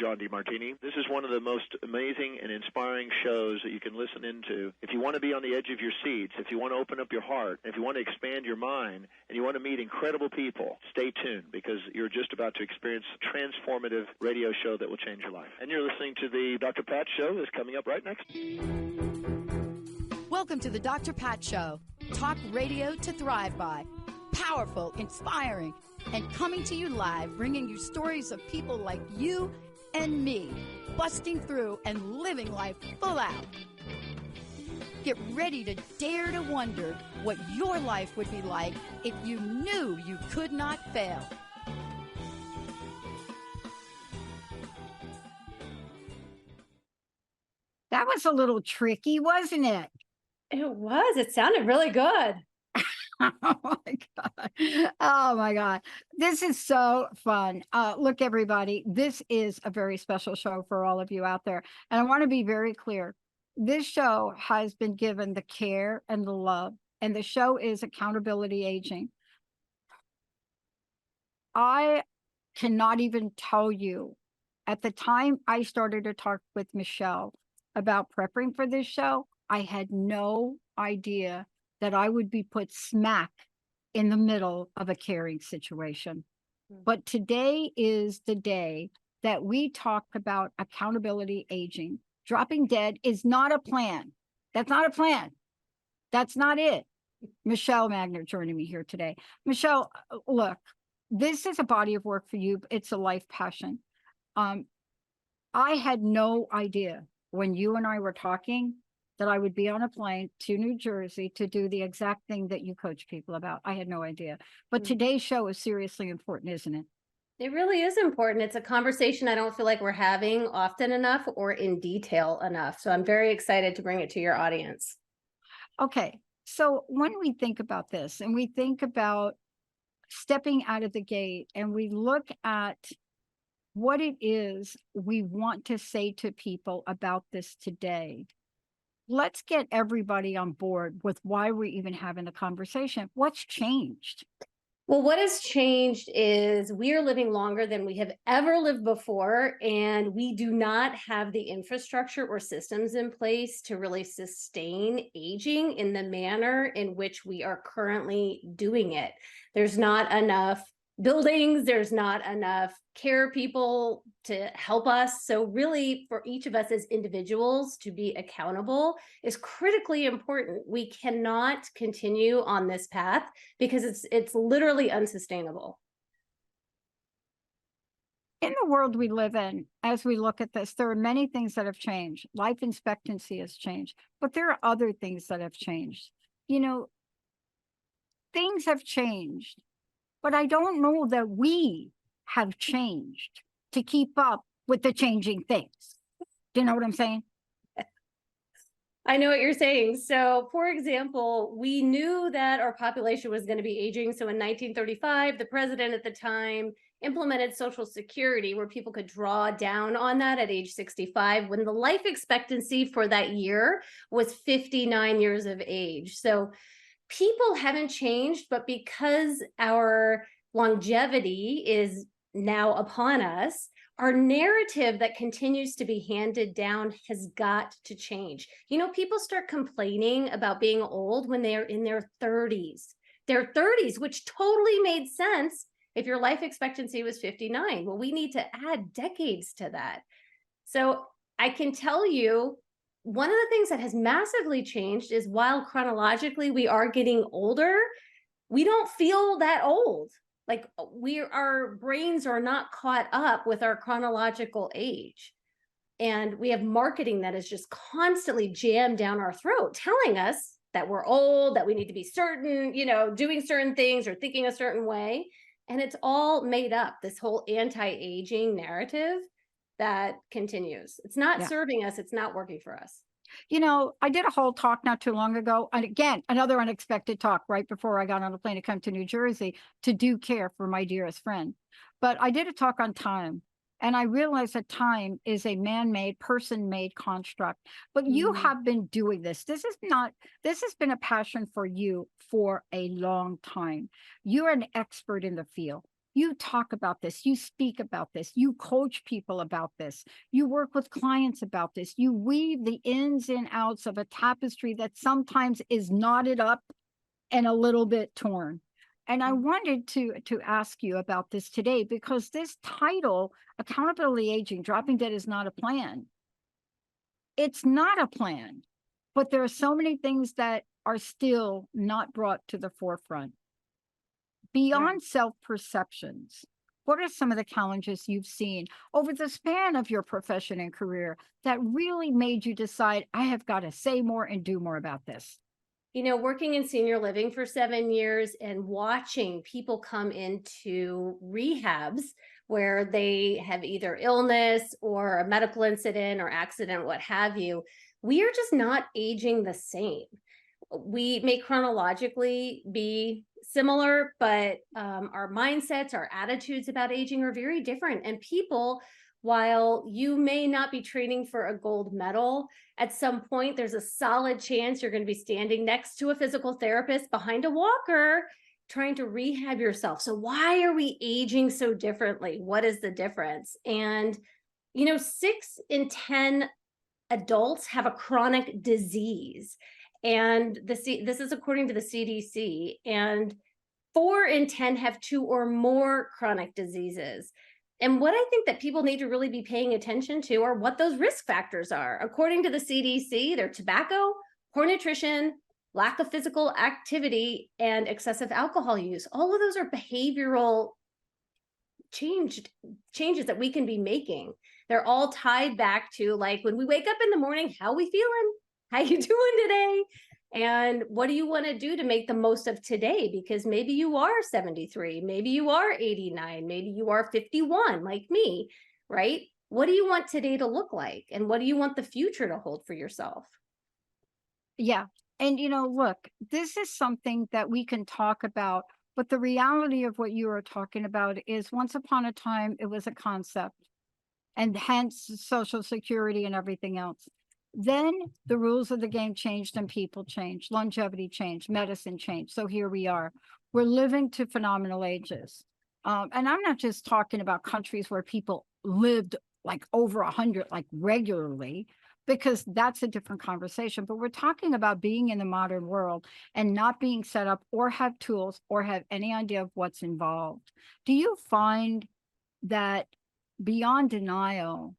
John DeMartini. This is one of the most amazing and inspiring shows that you can listen into. If you want to be on the edge of your seats, if you want to open up your heart, if you want to expand your mind, and you want to meet incredible people, stay tuned, because you're just about to experience a transformative radio show that will change your life. And you're listening to the Dr. Pat Show that's coming up right next. Welcome to the Dr. Pat Show. Talk radio to thrive by. Powerful, inspiring, and coming to you live, bringing you stories of people like you and me, busting through and living life full out. Get ready to dare to wonder what your life would be like if you knew you could not fail. That was a little tricky, wasn't it? It was. It sounded really good. Oh my God. Oh my God. This is so fun. Look, everybody, this is a very special show for all of you out there. And I want to be very clear. This show has been given the care and the love, and the show is Accountability Aging. I cannot even tell you, at the time I started to talk with Michele about prepping for this show, I had no idea that I would be put smack in the middle of a caring situation. But today is the day that we talk about accountability aging. Dropping dead is not a plan. That's not a plan. That's not it. Michele Magner joining me here today. Michele, look, this is a body of work for you. It's a life passion. I had no idea when you and I were talking that I would be on a plane to New Jersey to do the exact thing that you coach people about. I had no idea. But today's show is seriously important, isn't it? It really is important. It's a conversation I don't feel like we're having often enough or in detail enough. So I'm very excited to bring it to your audience. Okay. So when we think about this and we think about stepping out of the gate and we look at what it is we want to say to people about this today, let's get everybody on board with why we're even having the conversation. What's changed? Well, what has changed is we are living longer than we have ever lived before, and we do not have the infrastructure or systems in place to really sustain aging in the manner in which we are currently doing it. There's not enough buildings, there's not enough care people to help us. So really, for each of us as individuals to be accountable is critically important. We cannot continue on this path because it's literally unsustainable. In the world we live in, as we look at this, there are many things that have changed. Life expectancy has changed, but there are other things that have changed. You know, things have changed, but I don't know that we have changed to keep up with the changing things. Do you know what I'm saying? I know what you're saying. So, for example, we knew that our population was going to be aging. So in 1935, the president at the time implemented Social Security, where people could draw down on that at age 65, when the life expectancy for that year was 59 years of age. So people haven't changed, but because our longevity is now upon us, our narrative that continues to be handed down has got to change. You know, people start complaining about being old when they are in their 30s. Their 30s, which totally made sense if your life expectancy was 59. Well, we need to add decades to that. So I can tell you, one of the things that has massively changed is while chronologically we are getting older, we don't feel that old. Like our brains are not caught up with our chronological age. And we have marketing that is just constantly jammed down our throat, telling us that we're old, that we need to be certain, doing certain things or thinking a certain way. And it's all made up, this whole anti-aging narrative that continues. It's not serving us. It's not working for us. You know, I did a whole talk not too long ago, and again, another unexpected talk right before I got on a plane to come to New Jersey to do care for my dearest friend. But I did a talk on time, and I realized that time is a man-made, person-made construct. But you have been doing this. This has been a passion for you for a long time. You're an expert in the field. You talk about this, you speak about this, you coach people about this, you work with clients about this, you weave the ins and outs of a tapestry that sometimes is knotted up and a little bit torn. And I wanted to ask you about this today, because this title, Accountability Aging, Dropping Dead, is not a plan. It's not a plan, but there are so many things that are still not brought to the forefront. Beyond self-perceptions, what are some of the challenges you've seen over the span of your profession and career that really made you decide, I have got to say more and do more about this? You know, working in senior living for 7 years and watching people come into rehabs where they have either illness or a medical incident or accident, what have you, we are just not aging the same. We may chronologically be similar, but our mindsets, our attitudes about aging are very different. And people, while you may not be training for a gold medal, at some point, there's a solid chance you're going to be standing next to a physical therapist behind a walker trying to rehab yourself. So why are we aging so differently? What is the difference? And, you know, 6 in 10 adults have a chronic disease. And this is according to the CDC. And 4 in 10 have 2 or more chronic diseases. And what I think that people need to really be paying attention to are what those risk factors are. According to the CDC, they're tobacco, poor nutrition, lack of physical activity, and excessive alcohol use. All of those are behavioral changes that we can be making. They're all tied back to, like, when we wake up in the morning, how we feeling? How you doing today? And what do you want to do to make the most of today? Because maybe you are 73, maybe you are 89, maybe you are 51 like me, right? What do you want today to look like? And what do you want the future to hold for yourself? Yeah. And, you know, look, this is something that we can talk about, but the reality of what you are talking about is, once upon a time, it was a concept, and hence Social Security and everything else. Then the rules of the game changed and people changed, longevity changed, medicine changed. So here we are. We're living to phenomenal ages. And I'm not just talking about countries where people lived like over 100, like regularly, because that's a different conversation. But we're talking about being in the modern world and not being set up or have tools or have any idea of what's involved. Do you find that beyond denial,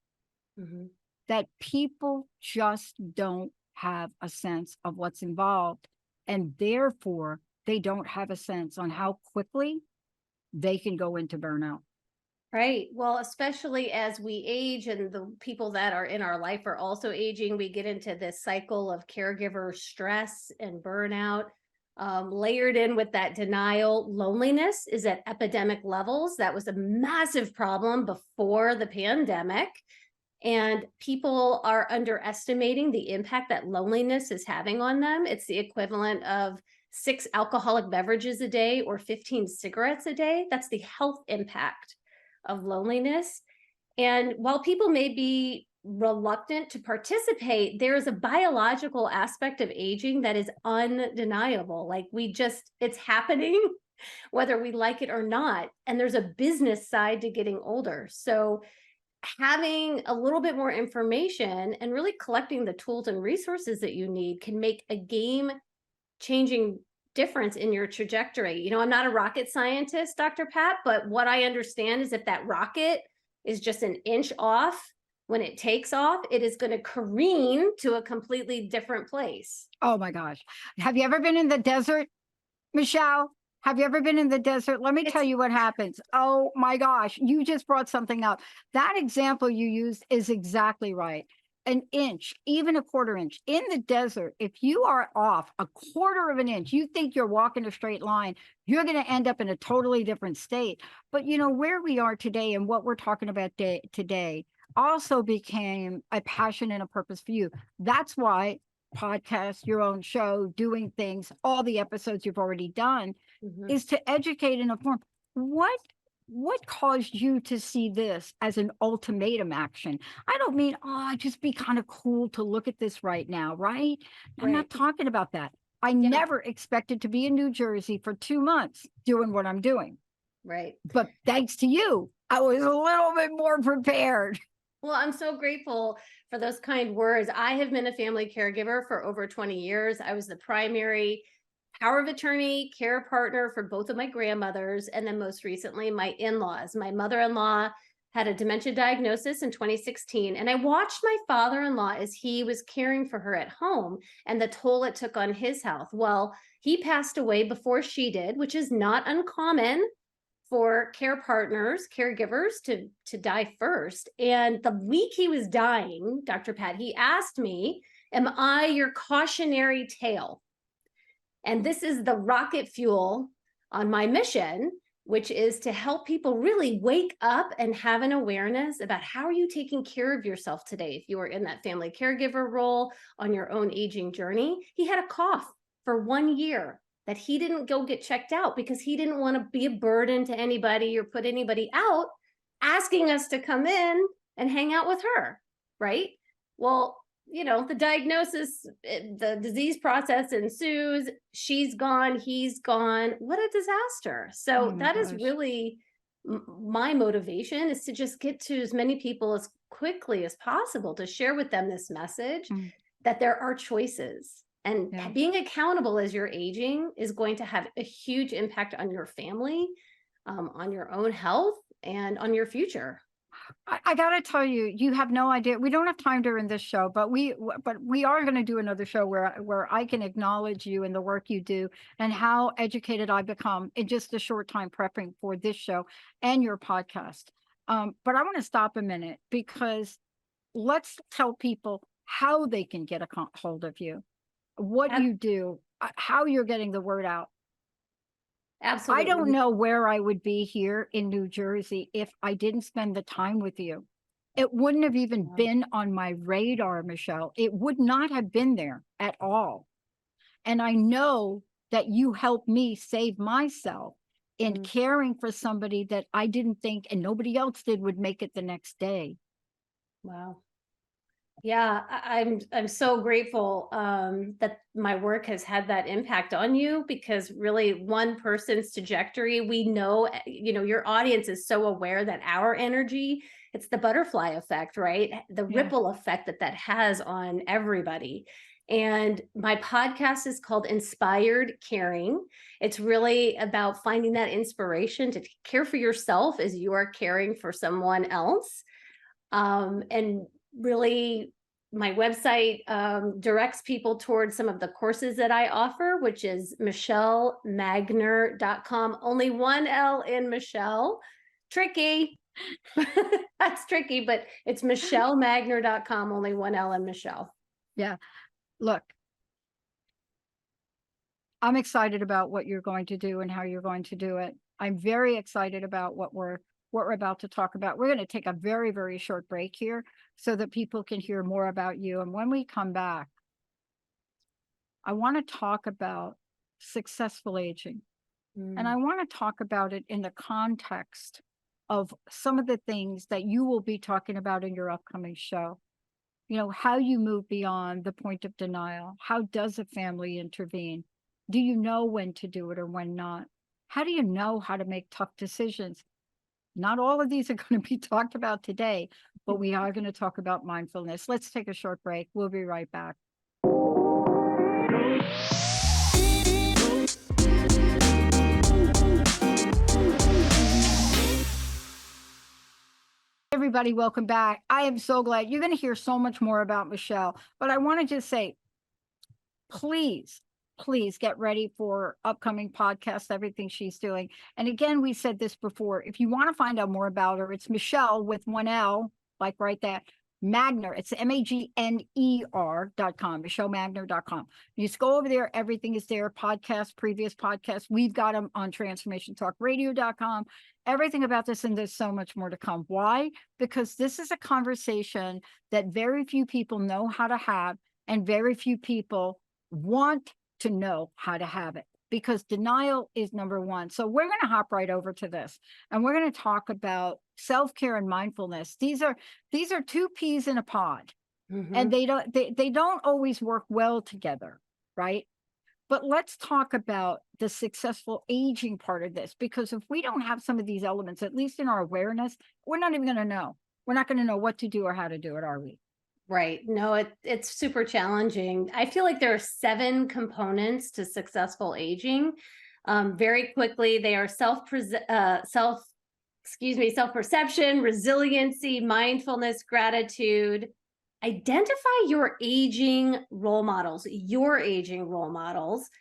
that people just don't have a sense of what's involved, and therefore they don't have a sense on how quickly they can go into burnout? Right. Well, especially as we age and the people that are in our life are also aging, we get into this cycle of caregiver stress and burnout. Layered in with that denial, loneliness is at epidemic levels. That was a massive problem before the pandemic. And people are underestimating the impact that loneliness is having on them. It's the equivalent of 6 alcoholic beverages a day or 15 cigarettes a day. That's the health impact of loneliness. And while people may be reluctant to participate, there is a biological aspect of aging that is undeniable. Like, it's happening whether we like it or not. And there's a business side to getting older. So having a little bit more information and really collecting the tools and resources that you need can make a game-changing difference in your trajectory. You know, I'm not a rocket scientist, Dr. Pat, but what I understand is if that rocket is just an inch off, when it takes off, it is going to careen to a completely different place. Oh my gosh. Have you ever been in the desert, Michele? Have you ever been in the desert? Let me tell you what happens. Oh my gosh, you just brought something up. That example you used is exactly right. An inch, even a quarter inch in the desert, if you are off a quarter of an inch, you think you're walking a straight line, you're going to end up in a totally different state. But you know, where we are today and what we're talking about today also became a passion and a purpose for you. That's why podcast, your own show, doing things, all the episodes you've already done is to educate and inform. What caused you to see this as an ultimatum action? I don't mean, just be kind of cool to look at this right now, right? I'm not talking about that. I never expected to be in New Jersey for 2 months doing what I'm doing. Right. But thanks to you, I was a little bit more prepared. Well, I'm so grateful for those kind words. I have been a family caregiver for over 20 years. I was the primary power of attorney, care partner for both of my grandmothers, and then most recently, my in-laws. My mother-in-law had a dementia diagnosis in 2016, and I watched my father-in-law as he was caring for her at home and the toll it took on his health. Well, he passed away before she did, which is not uncommon for care partners, caregivers to die first. And the week he was dying, Dr. Pat, he asked me, am I your cautionary tale? And this is the rocket fuel on my mission, which is to help people really wake up and have an awareness about how are you taking care of yourself today. If you are in that family caregiver role on your own aging journey, he had a cough for 1 year that he didn't go get checked out because he didn't want to be a burden to anybody or put anybody out, asking us to come in and hang out with her, right? Well, the diagnosis, the disease process ensues. She's gone, he's gone. What a disaster. So that is really my motivation, is to just get to as many people as quickly as possible to share with them this message that there are choices. And being accountable as you're aging is going to have a huge impact on your family, on your own health, and on your future. I got to tell you, you have no idea. We don't have time during this show, but we are going to do another show where I can acknowledge you and the work you do and how educated I've become in just a short time prepping for this show and your podcast. But I want to stop a minute, because let's tell people how they can get a hold of you, what you do, how you're getting the word out. Absolutely. I don't know where I would be here in New Jersey if I didn't spend the time with you. It wouldn't have even been on my radar, Michele. It would not have been there at all. And I know that you helped me save myself in caring for somebody that I didn't think, and nobody else did, would make it the next day. Wow. Yeah, I'm so grateful that my work has had that impact on you, because really one person's trajectory, we know, your audience is so aware that our energy, it's the butterfly effect, right? The ripple effect that has on everybody. And my podcast is called Inspired Caring. It's really about finding that inspiration to care for yourself as you are caring for someone else. And really, my website directs people towards some of the courses that I offer, which is michelemagner.com. Only one L in Michele. Tricky. That's tricky, but it's michelemagner.com. Only one L in Michele. Yeah. Look, I'm excited about what you're going to do and how you're going to do it. I'm very excited about what we're about to talk about. We're going to take a very, very short break here so that people can hear more about you. And when we come back, I want to talk about successful aging. And I want to talk about it in the context of some of the things that you will be talking about in your upcoming show. How you move beyond the point of denial. How does a family intervene? Do you know when to do it or when not? How do you know how to make tough decisions? Not all of these are going to be talked about today, but we are going to talk about mindfulness. Let's take a short break. We'll be right back. Everybody, welcome back. I am so glad. You're going to hear so much more about Michele, but I want to just say, please get ready for upcoming podcasts, everything she's doing. And again, we said this before, if you want to find out more about her, it's Michele with one L, like right there, Magner. It's MAGNER.com, michelemagner.com. You just go over there. Everything is there. Podcasts, previous podcasts. We've got them on transformationtalkradio.com. Everything about this, and there's so much more to come. Why? Because this is a conversation that very few people know how to have, and very few people want to know how to have it, because denial is number one. So we're going to hop right over to this, and we're going to talk about self-care and mindfulness. These are two peas in a pod, and they don't always work well together, right? But let's talk about the successful aging part of this, because if we don't have some of these elements, at least in our awareness, we're not even going to know. We're not going to know what to do or how to do it, are we? Right. No, it's super challenging. I feel like there are 7 components to successful aging. Very quickly, they are self-perception, resiliency, mindfulness, gratitude. Identify your aging role models,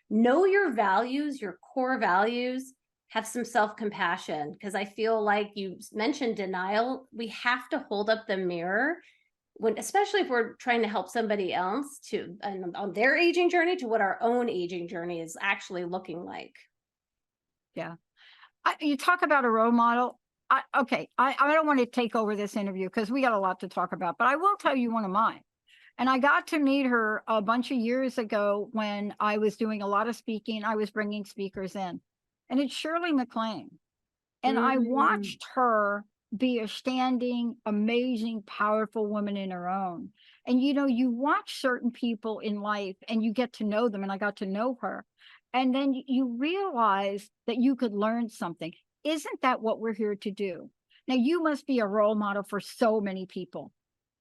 know your values, your core values, have some self-compassion, because I feel like you mentioned denial. We have to hold up the mirror when, especially if we're trying to help somebody else to on their aging journey, to what our own aging journey is actually looking like. Yeah. You talk about a role model. I don't want to take over this interview because we got a lot to talk about, but I will tell you one of mine. And I got to meet her a bunch of years ago when I was doing a lot of speaking. I was bringing speakers in, and it's Shirley MacLaine. And I watched her be a standing, amazing, powerful woman in her own. And, you know, you watch certain people in life and you get to know them. And I got to know her. And then you realize that you could learn something. Isn't that what we're here to do? Now, you must be a role model for so many people,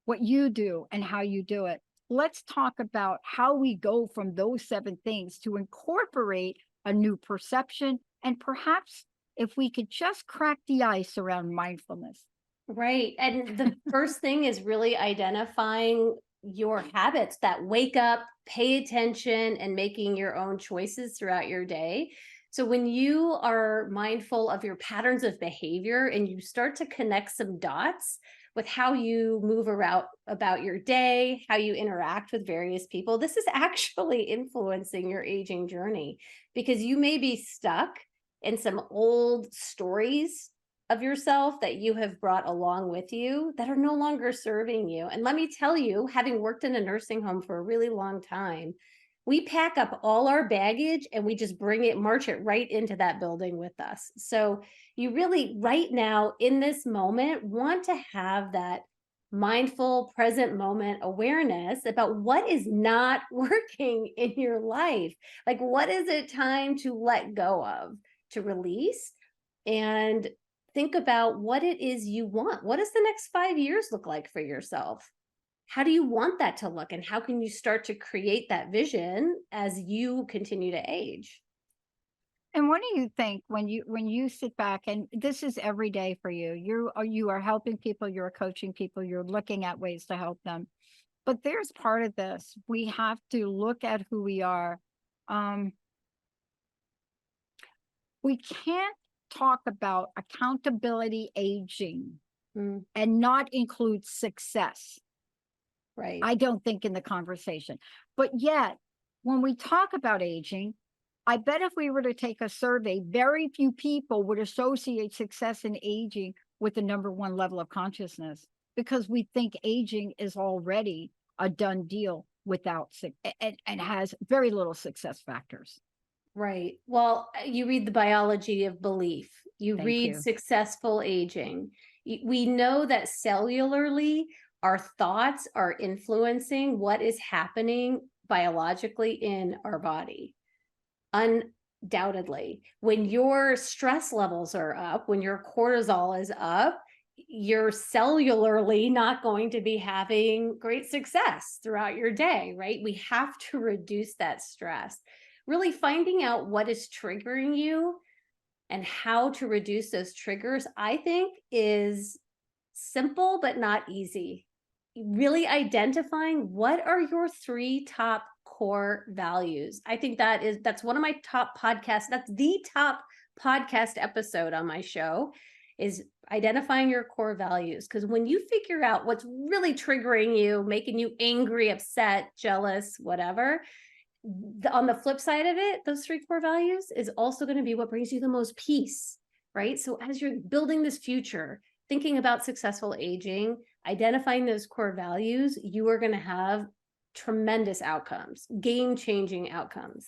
what you do and how you do it. Let's talk about how we go from those 7 things to incorporate a new perception, and perhaps if we could just crack the ice around mindfulness. Right. And the first thing is really identifying your habits that wake up, pay attention, and making your own choices throughout your day. So when you are mindful of your patterns of behavior and you start to connect some dots with how you move around about your day, how you interact with various people, this is actually influencing your aging journey, because you may be stuck in some old stories of yourself that you have brought along with you that are no longer serving you. And let me tell you, having worked in a nursing home for a really long time, we pack up all our baggage and we just march it right into that building with us. So you really, right now in this moment, want to have that mindful present moment awareness about what is not working in your life. Like, what is it time to let go of, to release, and think about what it is you want. What does the next 5 years look like for yourself? How do you want that to look? And how can you start to create that vision as you continue to age? And what do you think when you sit back, and this is every day for you, you are helping people, you're coaching people, you're looking at ways to help them. But there's part of this. We have to look at who we are. We can't talk about accountability aging and not include success. Right. I don't think in the conversation. But yet, when we talk about aging, I bet if we were to take a survey, very few people would associate success in aging with the number 1 level of consciousness, because we think aging is already a done deal without and has very little success factors. Right. Well, you read the biology of belief. You read successful aging. We know that cellularly, our thoughts are influencing what is happening biologically in our body. Undoubtedly, when your stress levels are up, when your cortisol is up, you're cellularly not going to be having great success throughout your day, right? We have to reduce that stress. Really finding out what is triggering you and how to reduce those triggers, I think, is simple but not easy. Really identifying what are your 3 top core values. I think that's one of my top podcasts. That's the top podcast episode on my show, is identifying your core values. Because when you figure out what's really triggering you, making you angry, upset, jealous, whatever, on the flip side of it, those 3 core values is also going to be what brings you the most peace, right? So as you're building this future, thinking about successful aging, identifying those core values, you are going to have tremendous outcomes, game-changing outcomes.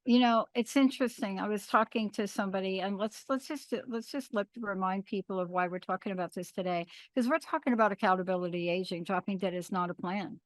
You know, it's interesting. I was talking to somebody, and let's remind people of why we're talking about this today, because we're talking about accountability aging, dropping dead is not a plan.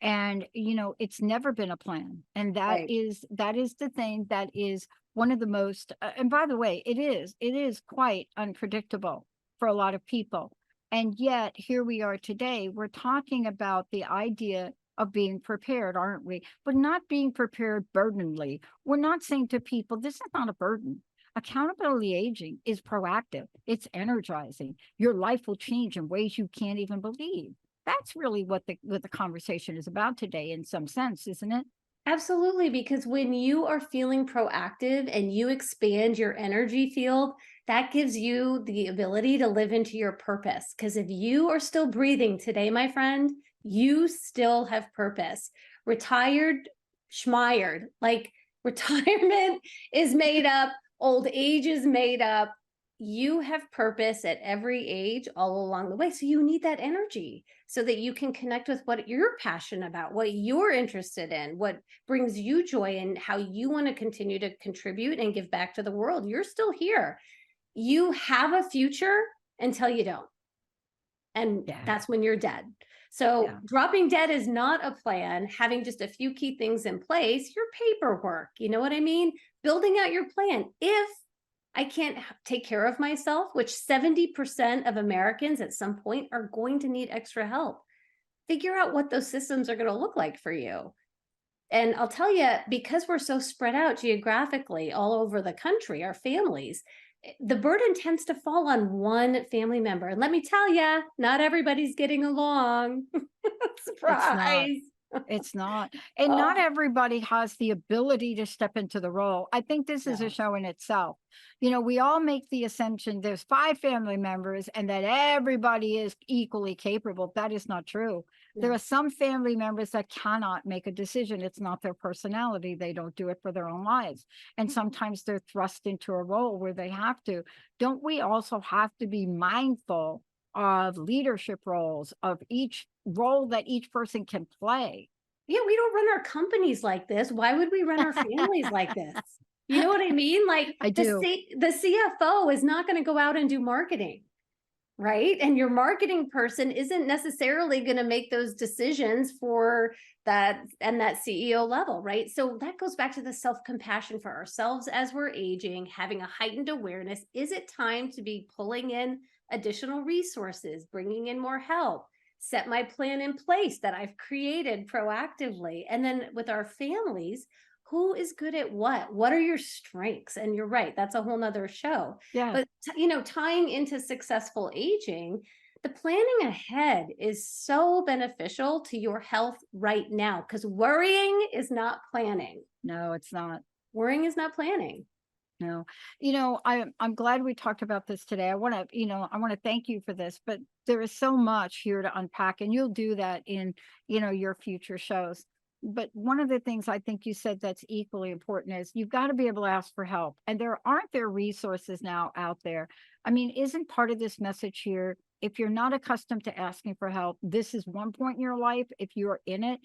And, it's never been a plan. And that Right. is the thing that is one of the most, and by the way, it is quite unpredictable for a lot of people. And yet here we are today, we're talking about the idea of being prepared, aren't we? But not being prepared burdenly. We're not saying to people, this is not a burden. Accountability aging is proactive. It's energizing. Your life will change in ways you can't even believe. That's really what the conversation is about today, in some sense, isn't it? Absolutely, because when you are feeling proactive and you expand your energy field, that gives you the ability to live into your purpose. Because if you are still breathing today, my friend, you still have purpose. Retired, schmired, like retirement is made up, old age is made up. You have purpose at every age all along the way. So you need that energy so that you can connect with what you're passionate about, what you're interested in, what brings you joy, and how you want to continue to contribute and give back to the world. You're still here. You have a future until you don't. And Yeah. that's when you're dead. So Yeah. dropping dead is not a plan. Having just a few key things in place, your paperwork, you know what I mean? Building out your plan. If I can't take care of myself, which 70% of Americans at some point are going to need extra help, figure out what those systems are going to look like for you. And I'll tell you, because we're so spread out geographically all over the country, our families, the burden tends to fall on one family member. And let me tell you, not everybody's getting along. It's not. Surprise. It's not. And not Oh, everybody has the ability to step into the role. I think this is a no. show in itself. We all make the assumption there's 5 family members and that everybody is equally capable. That is not true. There No. are some family members that cannot make a decision. It's not their personality. They don't do it for their own lives. And sometimes they're thrust into a role where they have to. Don't we also have to be mindful of leadership roles, of each role that each person can play? Yeah, we don't run our companies like this. Why would we run our families like this? You know what I mean? Like I do. the CFO is not going to go out and do marketing, right? And your marketing person isn't necessarily going to make those decisions for that and that CEO level, right? So that goes back to the self-compassion for ourselves as we're aging, having a heightened awareness. Is it time to be pulling in additional resources, bringing in more help? Set my plan in place that I've created proactively. And then with our families, who is good at what? What are your strengths? And you're right, that's a whole nother show. Yeah. But tying into successful aging, the planning ahead is so beneficial to your health right now, because worrying is not planning. No, it's not. Worrying is not planning. No. I'm glad we talked about this today. I want to thank you for this, but there is so much here to unpack, and you'll do that in, your future shows. But one of the things I think you said that's equally important is you've got to be able to ask for help. And there resources now out there. I mean, isn't part of this message here, if you're not accustomed to asking for help, this is one point in your life. If you're in it,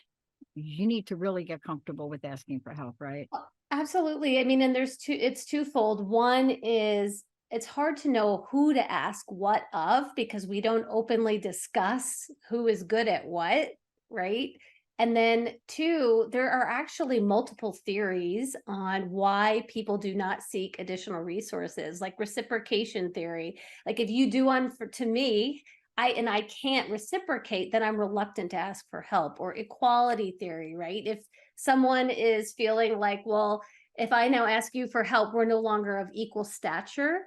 you need to really get comfortable with asking for help, right? Absolutely. I mean, and it's twofold. One is it's hard to know who to ask what of, because we don't openly discuss who is good at what, right? And then two, there are actually multiple theories on why people do not seek additional resources, like reciprocation theory. Like if you do one to me, I can't reciprocate, then I'm reluctant to ask for help. Or equality theory, right? If someone is feeling like, well, if I now ask you for help, we're no longer of equal stature,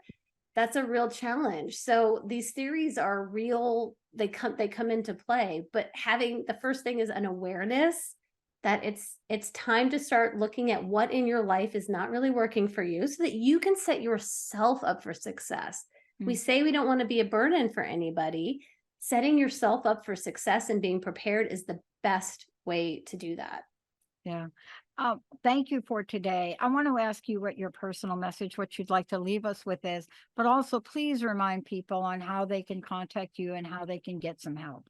that's a real challenge. So these theories are real, they come into play. But having the first thing is an awareness that it's time to start looking at what in your life is not really working for you, so that you can set yourself up for success. We say we don't want to be a burden for anybody. Setting yourself up for success and being prepared is the best way to do that. Yeah. Thank you for today. I want to ask you what your personal message, what you'd like to leave us with is, but also please remind people on how they can contact you and how they can get some help.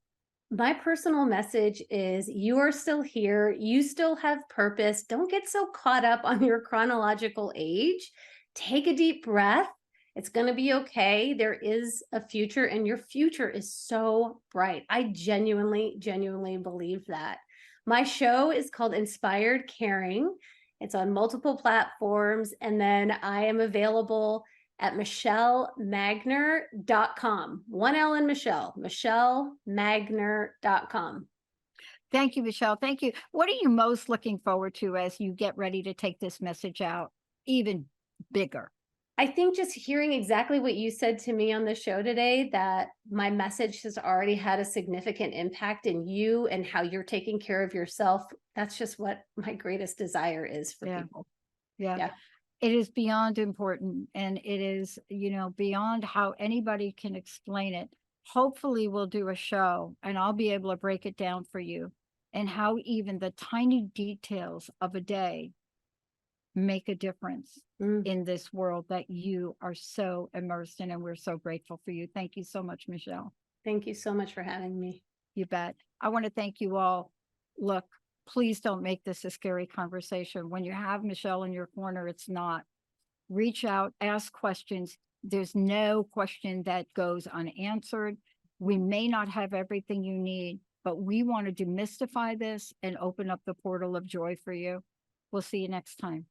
My personal message is you are still here. You still have purpose. Don't get so caught up on your chronological age. Take a deep breath. It's going to be okay. There is a future, and your future is so bright. I genuinely believe that. My show is called Inspired Caring. It's on multiple platforms. And then I am available at michelemagner.com. One L in Michele, michelemagner.com. Thank you, Michele. Thank you. What are you most looking forward to as you get ready to take this message out even bigger? I think just hearing exactly what you said to me on the show today, that my message has already had a significant impact in you and how you're taking care of yourself. That's just what my greatest desire is for people. Yeah. It is beyond important, and it is, beyond how anybody can explain it. Hopefully we'll do a show and I'll be able to break it down for you, and how even the tiny details of a day make a difference in this world that you are so immersed in, and we're so grateful for you. Thank you so much, Michele. Thank you so much for having me. You bet. I want to thank you all. Look, please don't make this a scary conversation. When you have Michele in your corner, it's not. Reach out, ask questions. There's no question that goes unanswered. We may not have everything you need, but we want to demystify this and open up the portal of joy for you. We'll see you next time.